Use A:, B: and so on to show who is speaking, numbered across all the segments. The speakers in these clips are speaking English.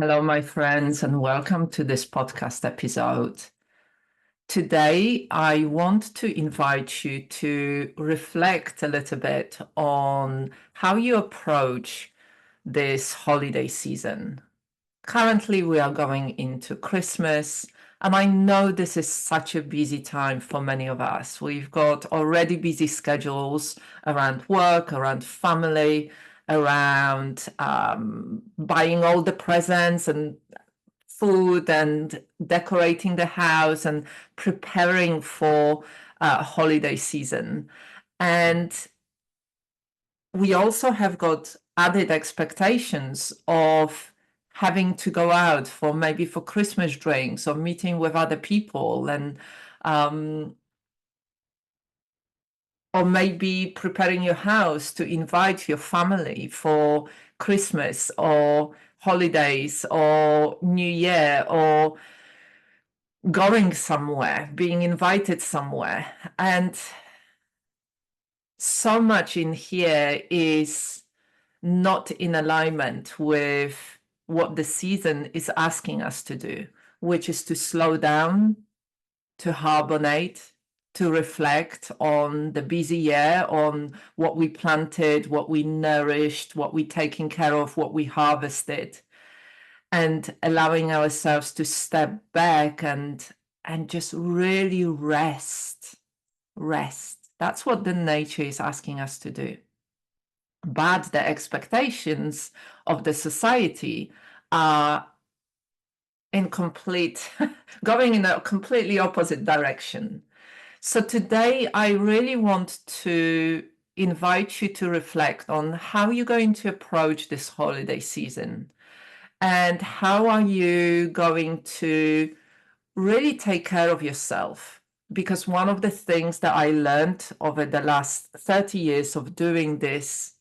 A: Hello, my friends, and welcome to this podcast episode. Today, I want to invite you to reflect a little bit on how you approach this holiday season. Currently, we are going into Christmas, and I know this is such a busy time for many of us. We've got already busy schedules around work, around family, around buying all the presents and food and decorating the house and preparing for holiday season. And we also have got added expectations of having to go out for maybe for Christmas drinks or meeting with other people and um, or maybe preparing your house to invite your family for Christmas or holidays or New Year or going somewhere, being invited somewhere. And so much in here is not in alignment with what the season is asking us to do, which is to slow down, to hibernate, to reflect on the busy year, on what we planted, what we nourished, what we taken care of, what we harvested, and allowing ourselves to step back and just really rest. That's what the nature is asking us to do. But the expectations of the society are in complete going in a completely opposite direction. So today I really want to invite you to reflect on how you're going to approach this holiday season and how are you going to really take care of yourself. Because one of the things that I learned over the last 30 years of doing this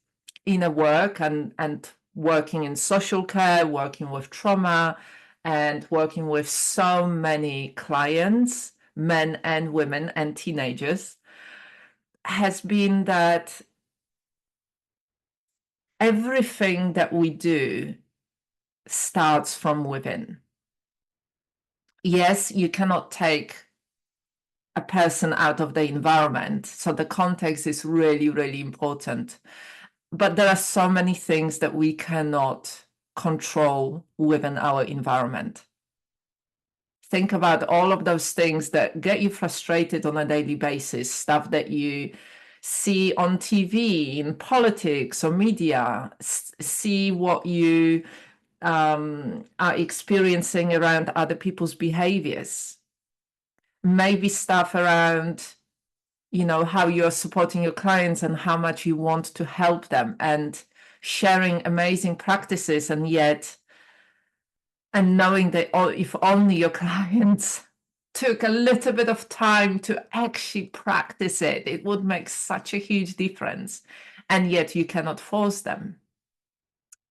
A: inner work and working in social care, working with trauma, and working with so many clients, men and women and teenagers, has been that everything that we do starts from within. Yes, you cannot take a person out of the environment. So the context is really, really important. But there are so many things that we cannot control within our environment. Think about all of those things that get you frustrated on a daily basis, stuff that you see on TV, in politics or media, see what you are experiencing around other people's behaviors. Maybe stuff around, how you're supporting your clients and how much you want to help them and sharing amazing practices, and knowing that if only your clients took a little bit of time to actually practice it, it would make such a huge difference. And yet you cannot force them.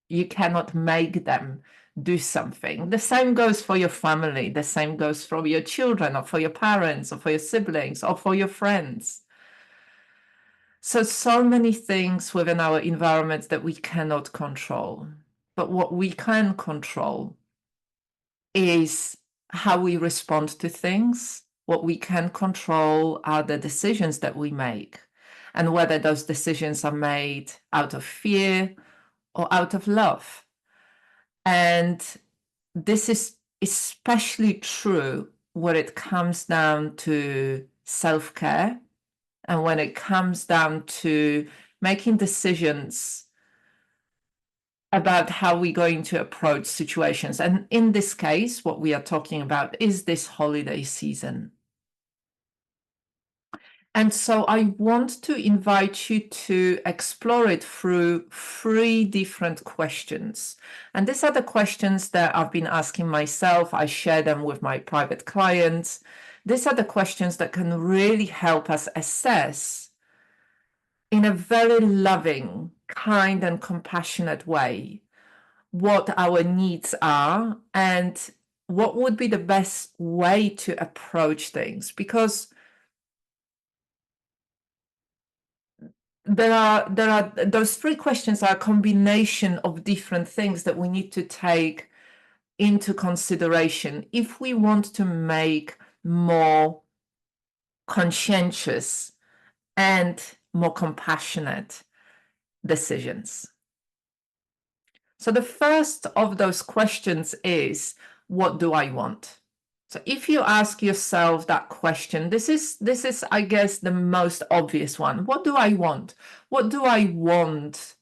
A: You cannot make them do something. The same goes for your family. The same goes for your children or for your parents or for your siblings or for your friends. So many things within our environment that we cannot control. But what we can control is how we respond to things. What we can control are the decisions that we make, and whether those decisions are made out of fear or out of love. And this is especially true when it comes down to self-care and when it comes down to making decisions about how we're going to approach situations. And in this case, what we are talking about is this holiday season. And so I want to invite you to explore it through 3 different questions. And these are the questions that I've been asking myself. I share them with my private clients. These are the questions that can really help us assess in a very loving, kind, and compassionate way what our needs are and what would be the best way to approach things. Because there are those 3 questions are a combination of different things that we need to take into consideration if we want to make more conscientious and more compassionate decisions. So the first of those questions is, what do I want? So if you ask yourself that question, this is, I guess, the most obvious one. What do I want? What do I want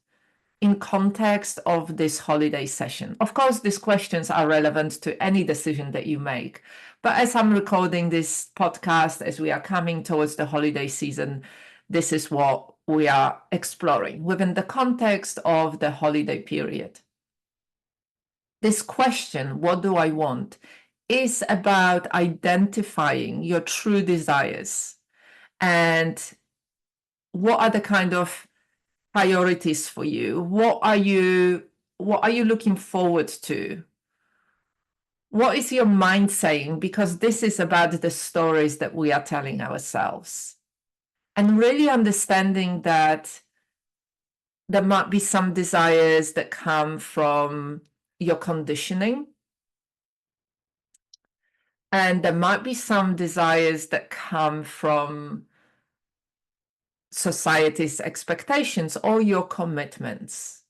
A: in context of this holiday session? Of course, these questions are relevant to any decision that you make. But as I'm recording this podcast, as we are coming towards the holiday season, this is what we are exploring within the context of the holiday period. This question, what do I want, is about identifying your true desires and what are the kind of priorities for you. What are you looking forward to? What is your mind saying? Because this is about the stories that we are telling ourselves. And really understanding that there might be some desires that come from your conditioning. And there might be some desires that come from society's expectations or your commitments.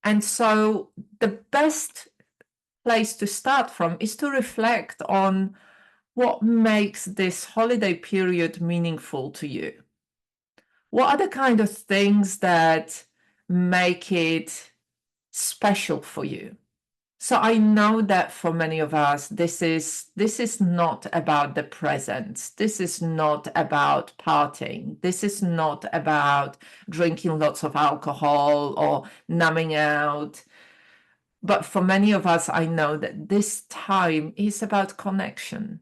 A: And so the best place to start from is to reflect on what makes this holiday period meaningful to you. What are the kind of things that make it special for you? So I know that for many of us, this is not about the present. This is not about partying. This is not about drinking lots of alcohol or numbing out. But for many of us, I know that this time is about connection,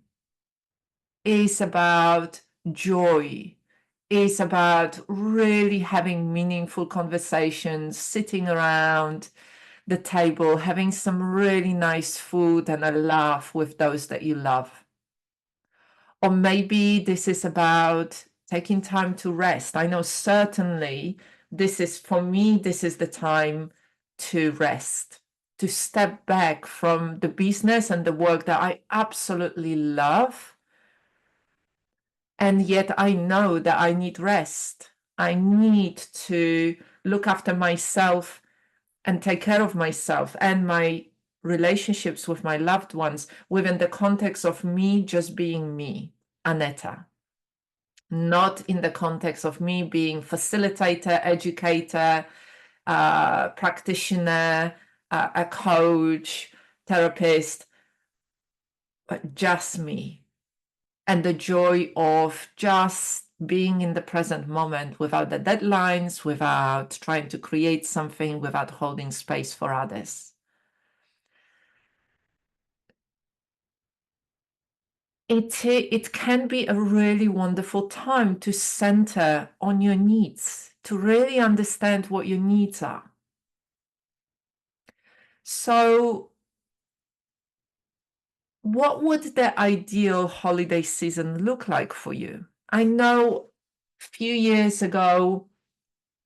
A: is about joy, is about really having meaningful conversations, sitting around the table, having some really nice food and a laugh with those that you love. Or maybe this is about taking time to rest. I know certainly for me, this is the time to rest, to step back from the business and the work that I absolutely love. And yet I know that I need rest. I need to look after myself and take care of myself and my relationships with my loved ones within the context of me just being me, Aneta, not in the context of me being facilitator, educator, practitioner, a coach, therapist, but just me. And the joy of just being in the present moment without the deadlines, without trying to create something, without holding space for others. It can be a really wonderful time to center on your needs, to really understand what your needs are. So what would the ideal holiday season look like for you? I know a few years ago,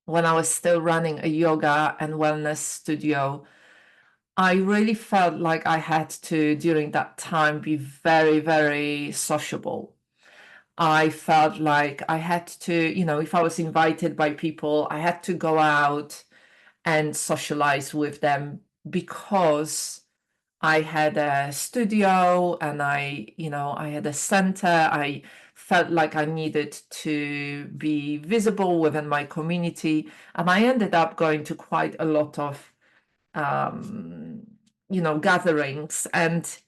A: when I was still running a yoga and wellness studio, I really felt like I had to, during that time, be very, very sociable. I felt like I had to, if I was invited by people, I had to go out and socialize with them because I had a studio and I had a center. I felt like I needed to be visible within my community. And I ended up going to quite a lot of, gatherings, and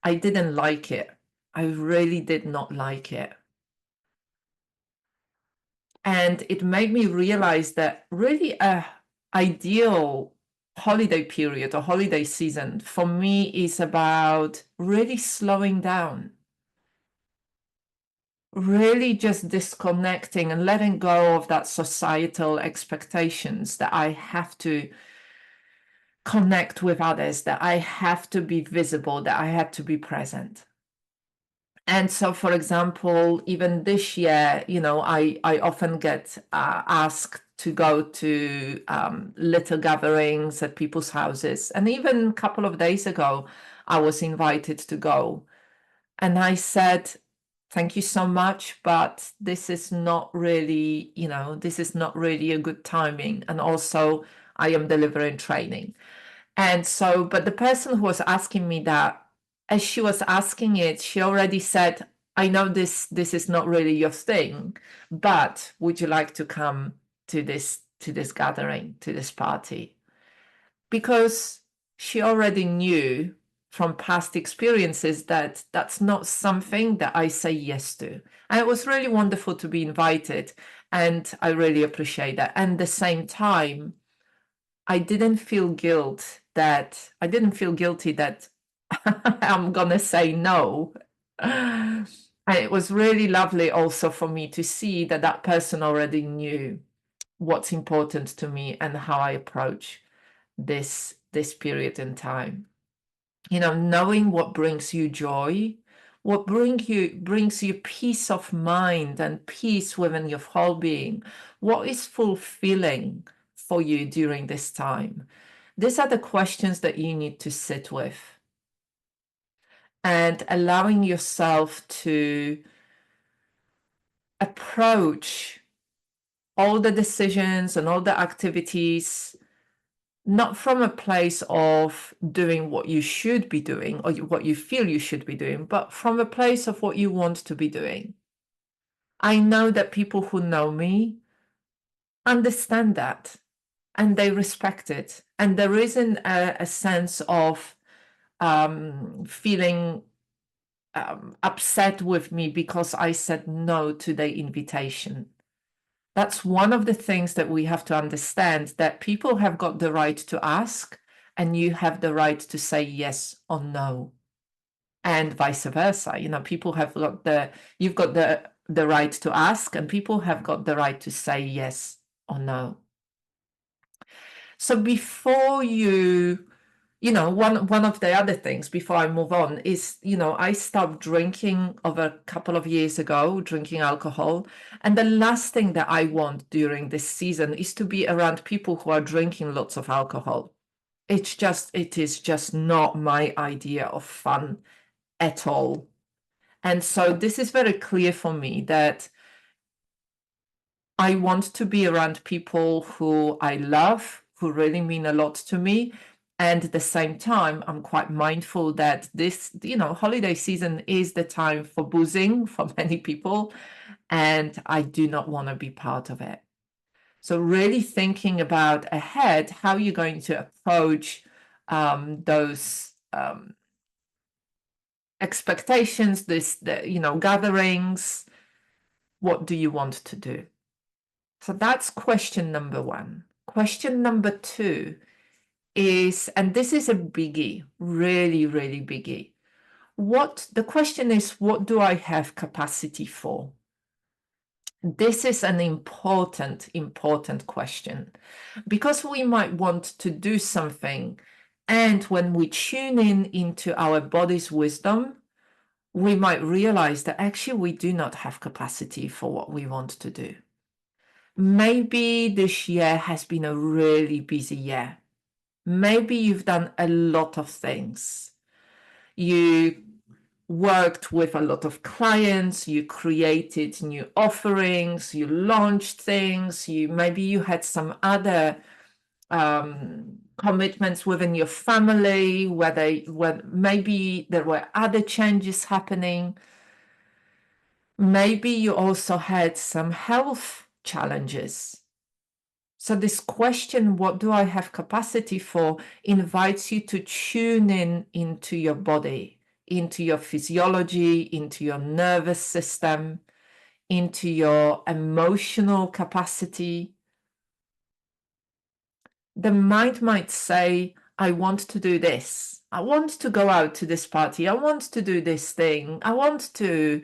A: I didn't like it. I really did not like it. And it made me realize that really a ideal holiday period or holiday season for me is about really slowing down, really just disconnecting and letting go of that societal expectations that I have to connect with others, that I have to be visible, that I have to be present. And so, for example, even this year, I often get asked to go to little gatherings at people's houses. And even a couple of days ago, I was invited to go. And I said, thank you so much, but this is not really, this is not really a good timing. And also, I am delivering training. And so, but the person who was asking me that, as she was asking it, she already said, I know this is not really your thing, but would you like to come to this gathering, to this party? Because she already knew from past experiences that that's not something that I say yes to. And it was really wonderful to be invited, and I really appreciate that. And at the same time, I didn't feel guilty that I'm gonna say no. And it was really lovely also for me to see that that person already knew what's important to me and how I approach this period in time. Knowing what brings you joy, what brings you peace of mind and peace within your whole being, what is fulfilling for you during this time. These are the questions that you need to sit with, and allowing yourself to approach all the decisions and all the activities not from a place of doing what you should be doing or what you feel you should be doing, but from a place of what you want to be doing. I know that people who know me understand that, and they respect it. And there isn't a sense of feeling upset with me because I said no to the invitation. That's one of the things that we have to understand, that people have got the right to ask, and you have the right to say yes or no, and vice versa. People have got you've got the right to ask, and people have got the right to say yes or no. So before one of the other things before I move on is, I stopped drinking over a couple of years ago, drinking alcohol. And the last thing that I want during this season is to be around people who are drinking lots of alcohol. It is just not my idea of fun at all. And so this is very clear for me that I want to be around people who I love, who really mean a lot to me. And at the same time, I'm quite mindful that this, holiday season is the time for boozing for many people, and I do not want to be part of it. So really thinking about ahead, how you're going to approach those expectations, gatherings. What do you want to do? So that's question number one. Question number two is, and this is a biggie, really, really biggie. The question is, what do I have capacity for? This is an important question, because we might want to do something, and when we tune into our body's wisdom, we might realize that actually we do not have capacity for what we want to do. Maybe this year has been a really busy year. Maybe you've done a lot of things. You worked with a lot of clients, you created new offerings, you launched things, maybe you had some other commitments within your family, where maybe there were other changes happening. Maybe you also had some health challenges. So this question, what do I have capacity for, invites you to tune into your body, into your physiology, into your nervous system, into your emotional capacity. The mind might say, I want to do this. I want to go out to this party. I want to do this thing. I want to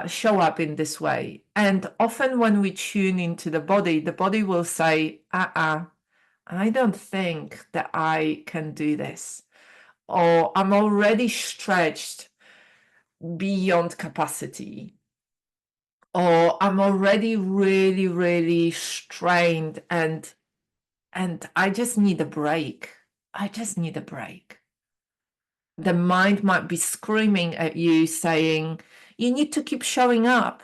A: show up in this way. And often when we tune into the body will say, I don't think that I can do this. Or I'm already stretched beyond capacity. or I'm already really, really strained and I just need a break. I just need a break. The mind might be screaming at you saying, you need to keep showing up.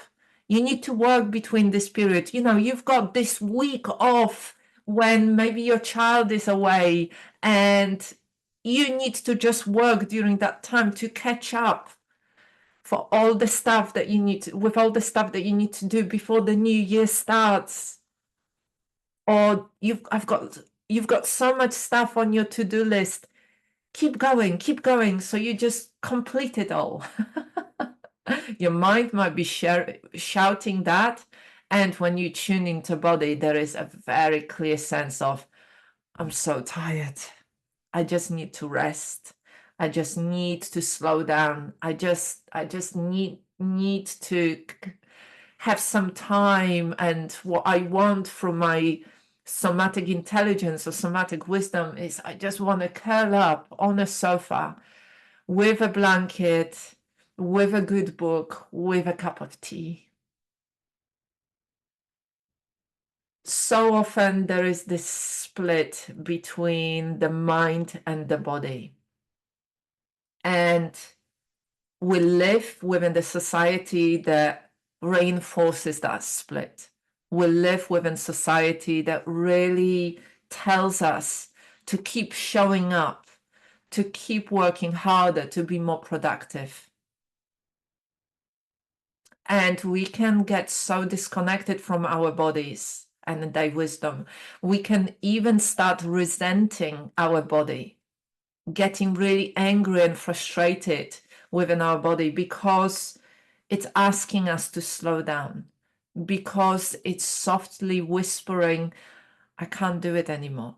A: You need to work between this period. You've got this week off when maybe your child is away, and you need to just work during that time to catch up for all the stuff that you need to, with all the stuff that you need to do before the new year starts. Or you've got so much stuff on your to-do list. Keep going, so you just complete it all. Your mind might be shouting that, and when you tune into body, there is a very clear sense of, I'm so tired. I just need to rest. I just need to slow down. I just need to have some time, and what I want from my somatic intelligence or somatic wisdom is I just want to curl up on a sofa with a blanket, with a good book, with a cup of tea. So often there is this split between the mind and the body. And we live within the society that reinforces that split. We live within society that really tells us to keep showing up, to keep working harder, to be more productive. And we can get so disconnected from our bodies and their wisdom. We can even start resenting our body, getting really angry and frustrated within our body because it's asking us to slow down, because it's softly whispering, I can't do it anymore.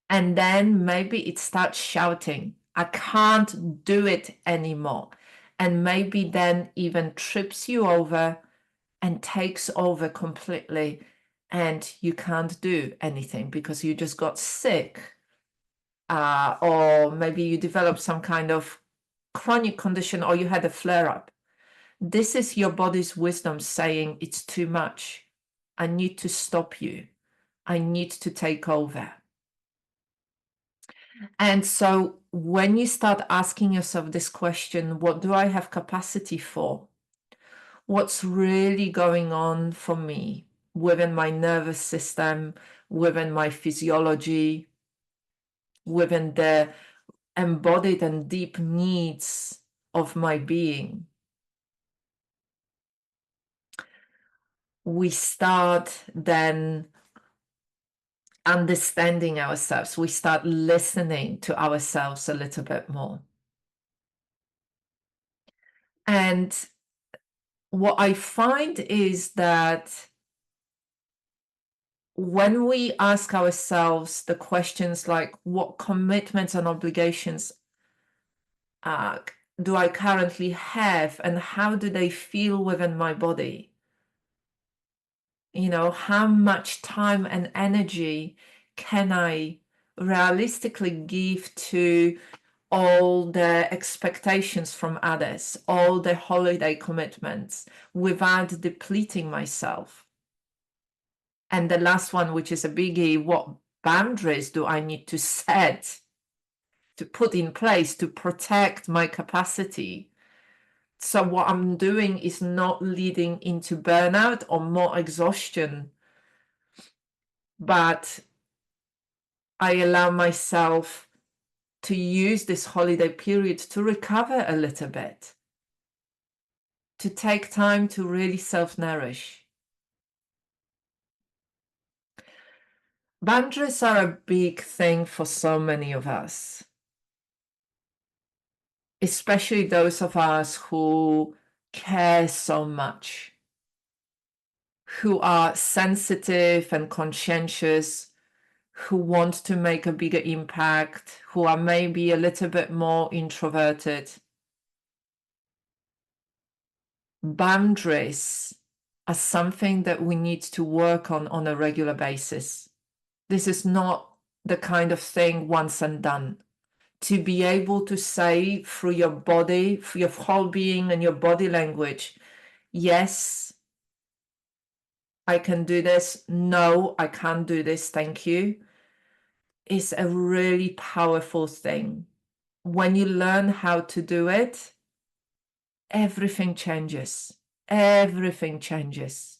A: And then maybe it starts shouting, I can't do it anymore. And maybe then even trips you over and takes over completely, and you can't do anything because you just got sick, or maybe you developed some kind of chronic condition, or you had a flare-up. This is your body's wisdom saying, it's too much. I need to stop you. I need to take over. And so when you start asking yourself this question, what do I have capacity for? What's really going on for me within my nervous system, within my physiology, within the embodied and deep needs of my being? We start then understanding ourselves. We start listening to ourselves a little bit more. And what I find is that when we ask ourselves the questions like, what commitments and obligations do I currently have, and how do they feel within my body? How much time and energy can I realistically give to all the expectations from others, all the holiday commitments, without depleting myself? And the last one, which is a biggie, what boundaries do I need to set, to put in place to protect my capacity? So what I'm doing is not leading into burnout or more exhaustion, but I allow myself to use this holiday period to recover a little bit, to take time to really self-nourish. Boundaries are a big thing for so many of us, especially those of us who care so much, who are sensitive and conscientious, who want to make a bigger impact, who are maybe a little bit more introverted. Boundaries are something that we need to work on a regular basis. This is not the kind of thing once and done. To be able to say through your body, through your whole being and your body language, yes, I can do this. No, I can't do this. Thank you. Is a really powerful thing. When you learn how to do it, everything changes. Everything changes.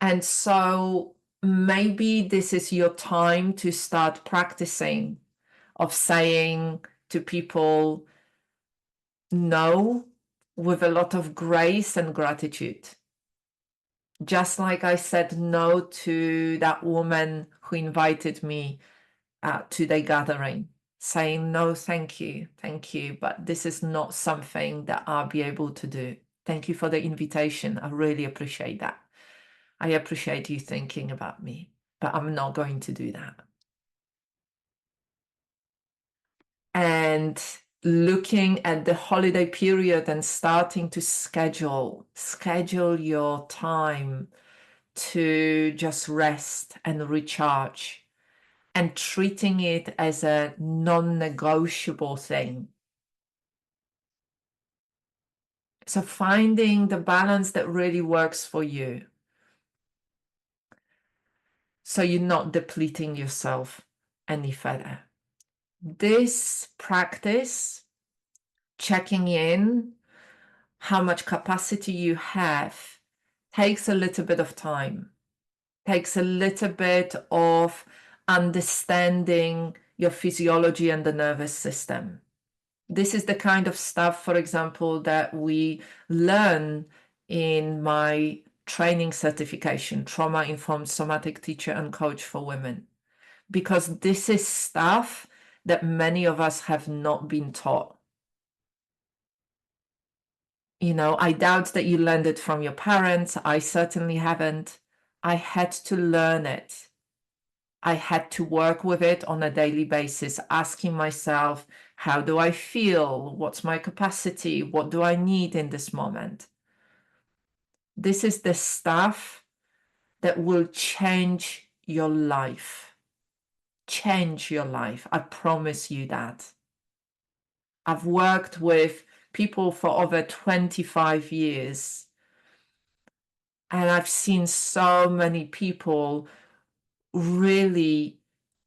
A: And so maybe this is your time to start practicing of saying to people no with a lot of grace and gratitude. Just like I said no to that woman who invited me to their gathering, saying no, thank you, but this is not something that I'll be able to do. Thank you for the invitation. I really appreciate that. I appreciate you thinking about me, but I'm not going to do that. And looking at the holiday period and starting to schedule your time to just rest and recharge, and treating it as a non-negotiable thing. So finding the balance that really works for you, so you're not depleting yourself any further. This practice, checking in how much capacity you have, takes a little bit of time, takes a little bit of understanding your physiology and the nervous system. This is the kind of stuff, for example, that we learn in my training certification, trauma-informed somatic teacher and coach for women, because this is stuff that many of us have not been taught. I doubt that you learned it from your parents. I certainly haven't. I had to learn it. I had to work with it on a daily basis, asking myself, how do I feel? What's my capacity? What do I need in this moment? This is the stuff that will change your life. Change your life. I promise you that. I've worked with people for over 25 years, and I've seen so many people really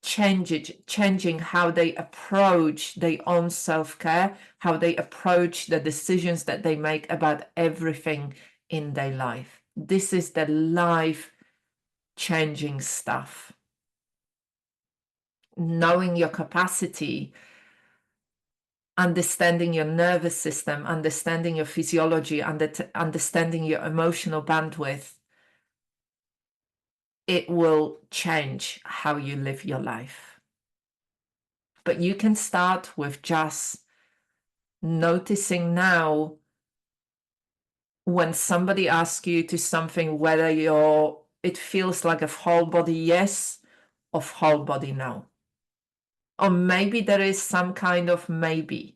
A: changing how they approach their own self-care, how they approach the decisions that they make about everything in their life. This is the life-changing stuff. Knowing your capacity, understanding your nervous system, understanding your physiology, understanding your emotional bandwidth, it will change how you live your life. But you can start with just noticing now when somebody asks you to something, whether it feels like a whole body yes or whole body no. Or maybe there is some kind of maybe.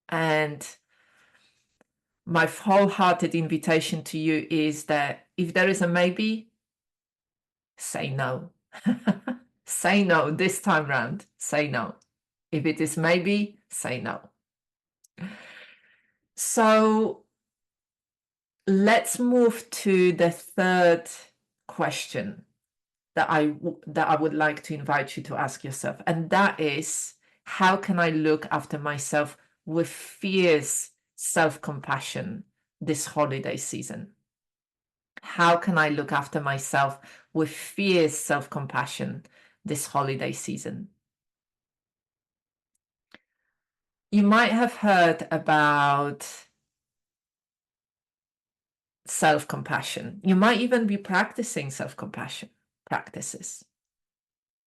A: And my wholehearted invitation to you is that if there is a maybe, say no. Say no this time round. Say no. If it is maybe, say no. So let's move to the third question that I would like to invite you to ask yourself. And that is, how can I look after myself with fierce self-compassion this holiday season? How can I look after myself with fierce self-compassion this holiday season? You might have heard about self-compassion. You might even be practicing self-compassion practices.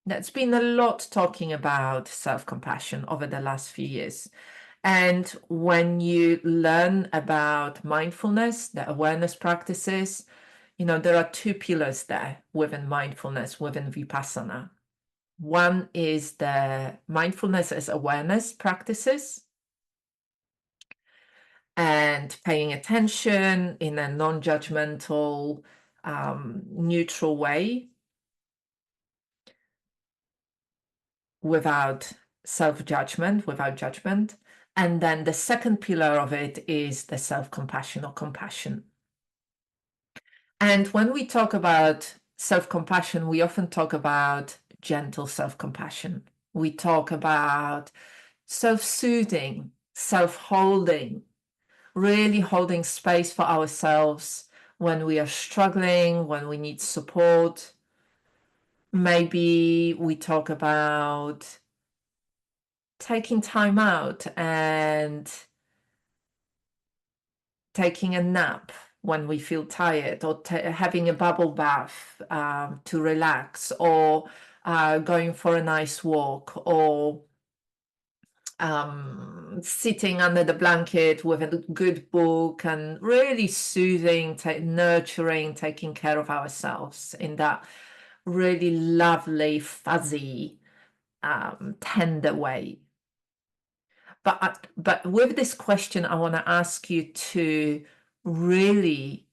A: There's been a lot talking about self-compassion over the last few years. And when you learn about mindfulness, the awareness practices, there are two pillars there within mindfulness, within Vipassana. One is the mindfulness as awareness practices and paying attention in a non-judgmental, neutral way without self-judgment, without judgment. And then the second pillar of it is the self-compassion or compassion. And when we talk about self-compassion, we often talk about gentle self-compassion. We talk about self-soothing, self-holding, really holding space for ourselves when we are struggling, when we need support. Maybe we talk about taking time out and taking a nap when we feel tired, or having a bubble bath to relax, or going for a nice walk, or sitting under the blanket with a good book, and really soothing, nurturing, taking care of ourselves in that really lovely, fuzzy, tender way. But with this question, I want to ask you to really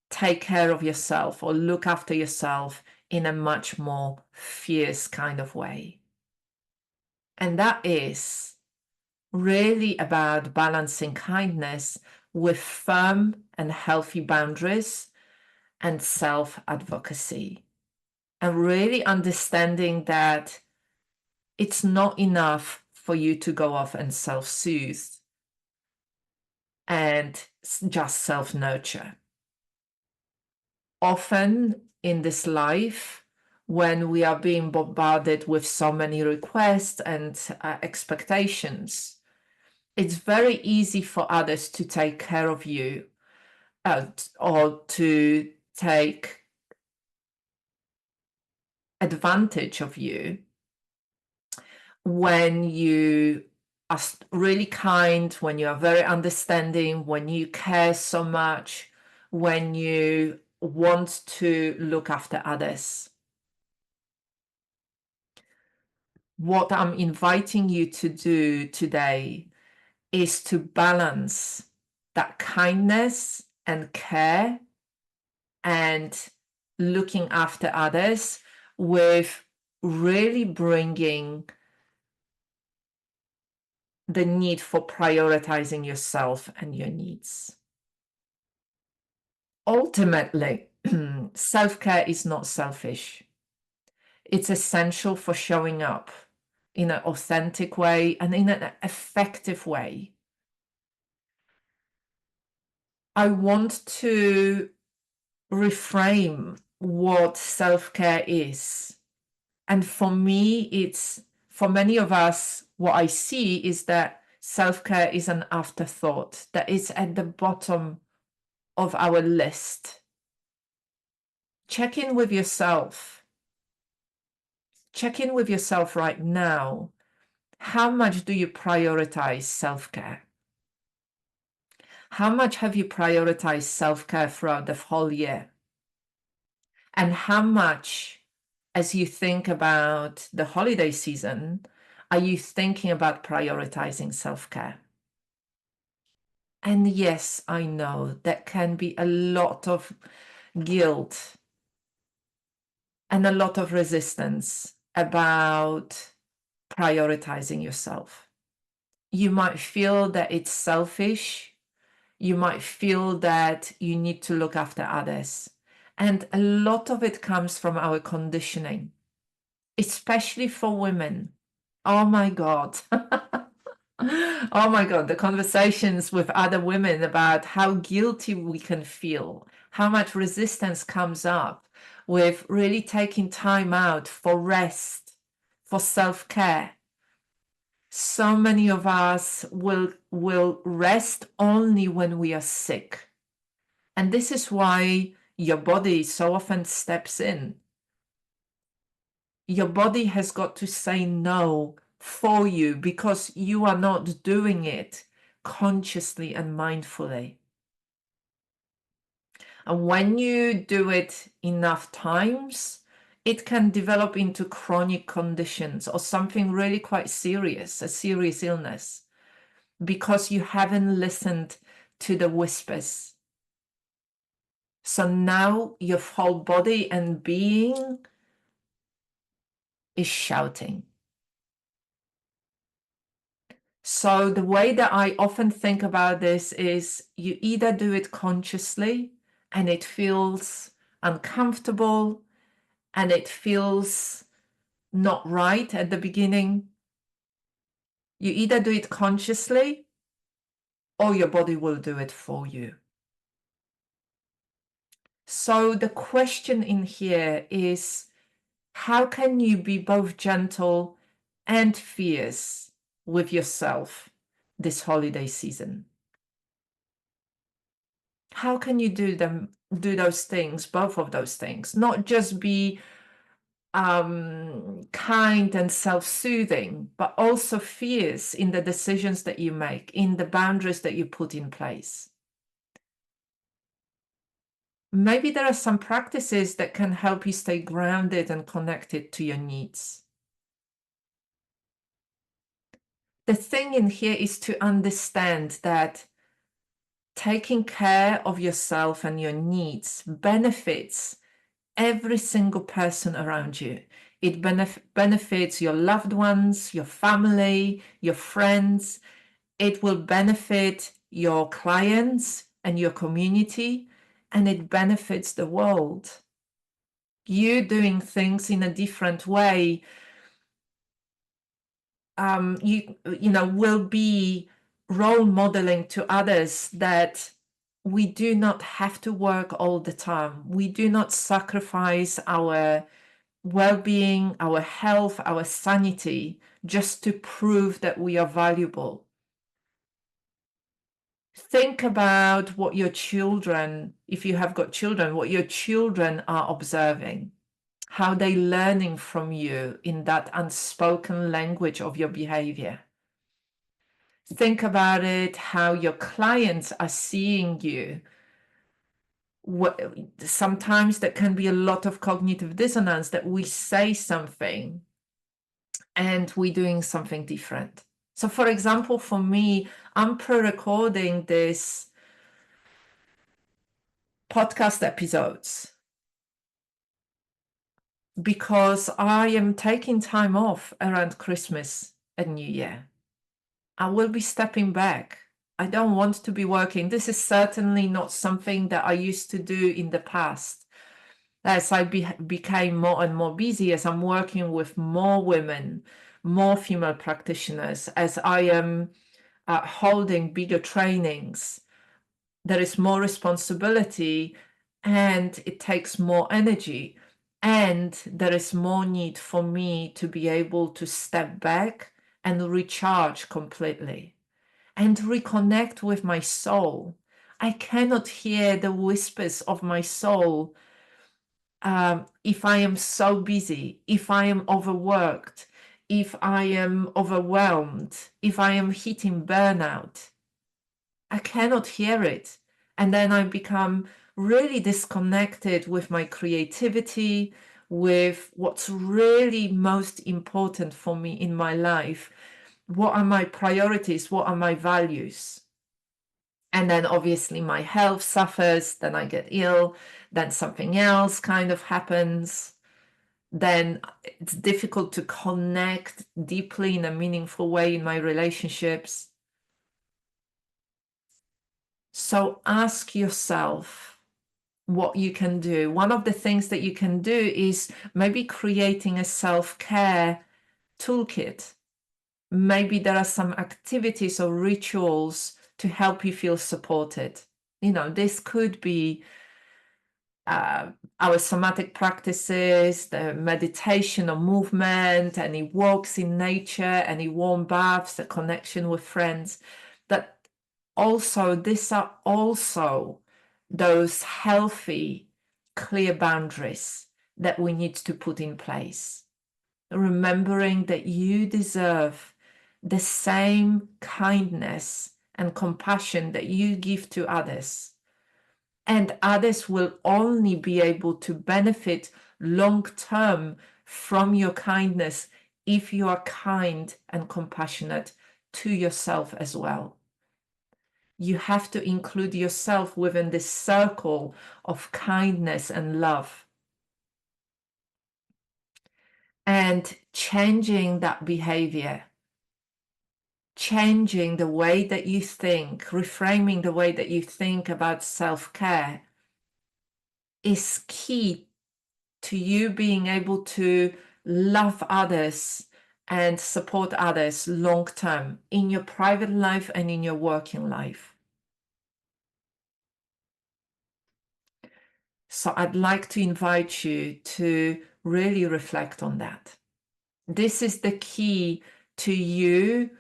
A: take care of yourself, or look after yourself in a much more fierce kind of way. And that is really about balancing kindness with firm and healthy boundaries and self-advocacy, and really understanding that it's not enough for you to go off and self-soothe and just self-nurture. Often in this life, when we are being bombarded with so many requests and expectations, it's very easy for others to take care of you, or to take advantage of you when you are really kind, when you are very understanding, when you care so much, when you want to look after others. What I'm inviting you to do today is to balance that kindness and care and looking after others with really bringing the need for prioritizing yourself and your needs. Ultimately, self-care is not selfish. It's essential for showing up in an authentic way and in an effective way. I want to reframe what self-care is. And for me, for many of us, what I see is that self-care is an afterthought, that is at the bottom of our list. Check in with yourself. Check in with yourself right now. How much do you prioritize self-care? How much have you prioritized self-care throughout the whole year? And how much, as you think about the holiday season, are you thinking about prioritizing self-care? And yes, I know that can be a lot of guilt and a lot of resistance about prioritizing yourself. You might feel that it's selfish. You might feel that you need to look after others. And a lot of it comes from our conditioning, especially for women. Oh my God. Oh my God, the conversations with other women about how guilty we can feel, how much resistance comes up with really taking time out for rest, for self-care. So many of us will rest only when we are sick. And this is why your body so often steps in. Your body has got to say no for you because you are not doing it consciously and mindfully. And when you do it enough times, it can develop into chronic conditions or something really quite serious, a serious illness, because you haven't listened to the whispers. So now your whole body and being is shouting. So the way that I often think about this is you either do it consciously and it feels uncomfortable and it feels not right at the beginning, you either do it consciously or your body will do it for you. So the question in here is, how can you be both gentle and fierce with yourself this holiday season? How can you do those things, both of those things, not just be kind and self-soothing, but also fierce in the decisions that you make, in the boundaries that you put in place? Maybe there are some practices that can help you stay grounded and connected to your needs. The thing in here is to understand that taking care of yourself and your needs benefits every single person around you. It benefits your loved ones, your family, your friends. It will benefit your clients and your community, and it benefits the world. You doing things in a different way, will be role modeling to others that we do not have to work all the time. We do not sacrifice our well-being, our health, our sanity just to prove that we are valuable. Think about what your children, if you have got children, what your children are observing, how they learning from you in that unspoken language of your behavior. Think about it, how your clients are seeing you. Sometimes there can be a lot of cognitive dissonance, that we say something and we're doing something different. So for example, for me, I'm pre-recording this podcast episodes because I am taking time off around Christmas and New Year. I will be stepping back. I don't want to be working. This is certainly not something that I used to do in the past. As I became more and more busy, as I'm working with more women, more female practitioners, as I am holding bigger trainings, there is more responsibility and it takes more energy. And there is more need for me to be able to step back and recharge completely and reconnect with my soul. I cannot hear the whispers of my soul if I am so busy, if I am overworked, if I am overwhelmed, if I am hitting burnout. I cannot hear it. And then I become really disconnected with my creativity, with what's really most important for me in my life. What are my priorities? What are my values? And then obviously my health suffers, then I get ill, then something else kind of happens. Then it's difficult to connect deeply in a meaningful way in my relationships. So ask yourself what you can do. One of the things that you can do is maybe creating a self-care toolkit. Maybe there are some activities or rituals to help you feel supported. This could be our somatic practices, the meditation or movement, any walks in nature, any warm baths, a connection with friends. That also, these are also those healthy, clear boundaries that we need to put in place. Remembering that you deserve the same kindness and compassion that you give to others. And others will only be able to benefit long-term from your kindness if you are kind and compassionate to yourself as well. You have to include yourself within this circle of kindness and love. And changing that behavior, changing the way that you think, reframing the way that you think about self-care is key to you being able to love others and support others long term in your private life and in your working life. So I'd like to invite you to really reflect on that. This is the key to you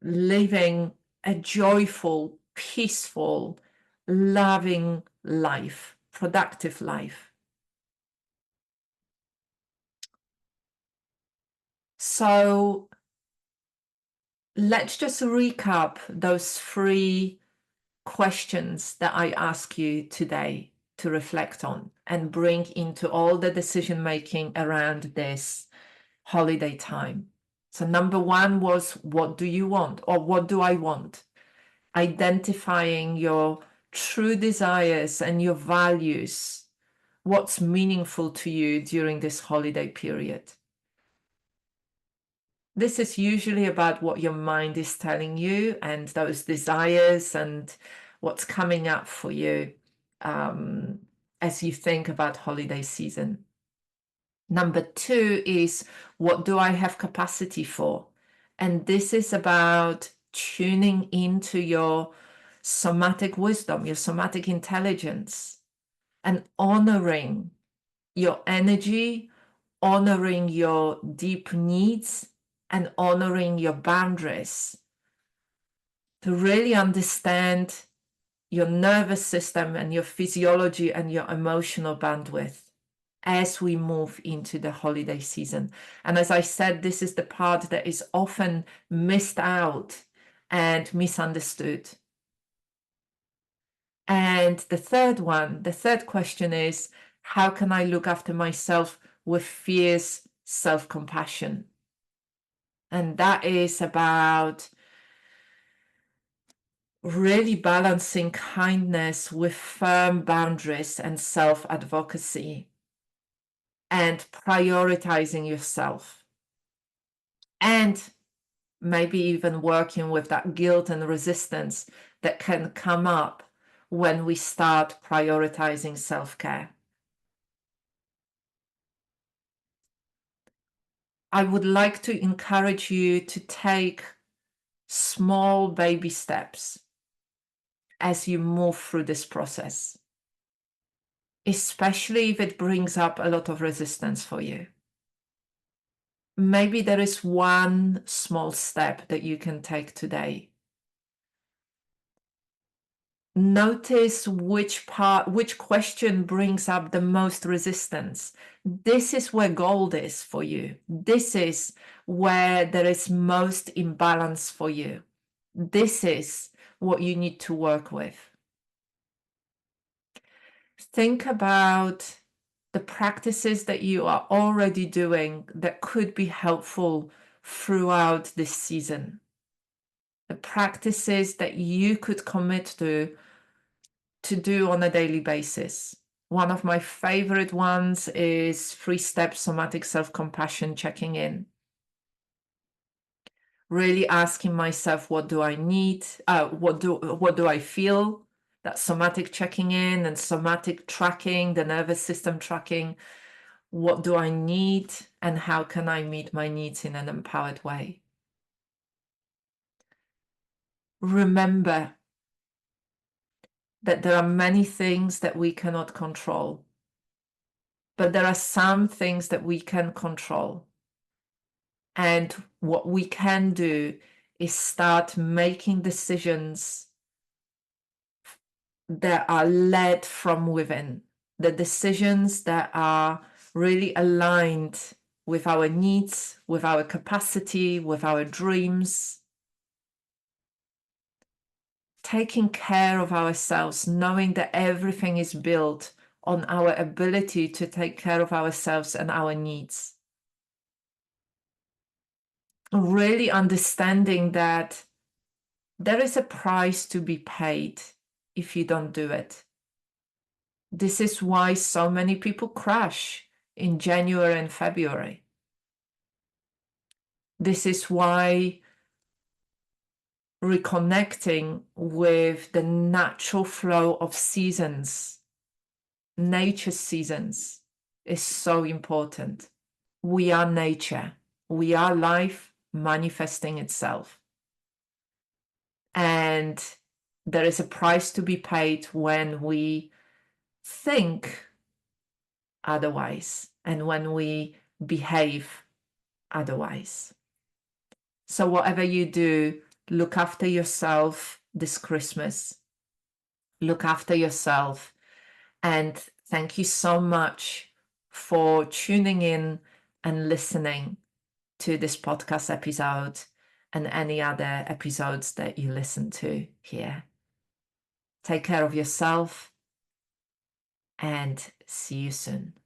A: living a joyful, peaceful, loving life, productive life. So let's just recap those 3 questions that I ask you today to reflect on and bring into all the decision making around this holiday time. So number 1 was, what do you want, or what do I want? Identifying your true desires and your values, what's meaningful to you during this holiday period. This is usually about what your mind is telling you and those desires and what's coming up for you as you think about holiday season. Number 2 is, what do I have capacity for? And this is about tuning into your somatic wisdom, your somatic intelligence, and honoring your energy, honoring your deep needs, and honoring your boundaries to really understand your nervous system and your physiology and your emotional bandwidth as we move into the holiday season. And as I said, this is the part that is often missed out and misunderstood. And the third question is, how can I look after myself with fierce self-compassion? And that is about really balancing kindness with firm boundaries and self-advocacy, and prioritizing yourself, and maybe even working with that guilt and resistance that can come up when we start prioritizing self-care. I would like to encourage you to take small baby steps as you move through this process, especially if it brings up a lot of resistance for you. Maybe there is one small step that you can take today. Notice which question brings up the most resistance. This is where gold is for you. This is where there is most imbalance for you. This is what you need to work with. Think about the practices that you are already doing that could be helpful throughout this season. The practices that you could commit to do on a daily basis. One of my favorite ones is 3-step somatic self-compassion checking in. Really asking myself, what do I need? What do I feel? That somatic checking in and somatic tracking, the nervous system tracking. What do I need and how can I meet my needs in an empowered way? Remember that there are many things that we cannot control, but there are some things that we can control. And what we can do is start making decisions that are led from within, the decisions that are really aligned with our needs, with our capacity, with our dreams. Taking care of ourselves, knowing that everything is built on our ability to take care of ourselves and our needs. Really understanding that there is a price to be paid if you don't do it. This is why so many people crash in January and February. This is why reconnecting with the natural flow of seasons, nature's seasons is so important. We are nature. We are life manifesting itself. And there is a price to be paid when we think otherwise and when we behave otherwise. So whatever you do, look after yourself this Christmas. Look after yourself. And thank you so much for tuning in and listening to this podcast episode and any other episodes that you listen to here. Take care of yourself and see you soon.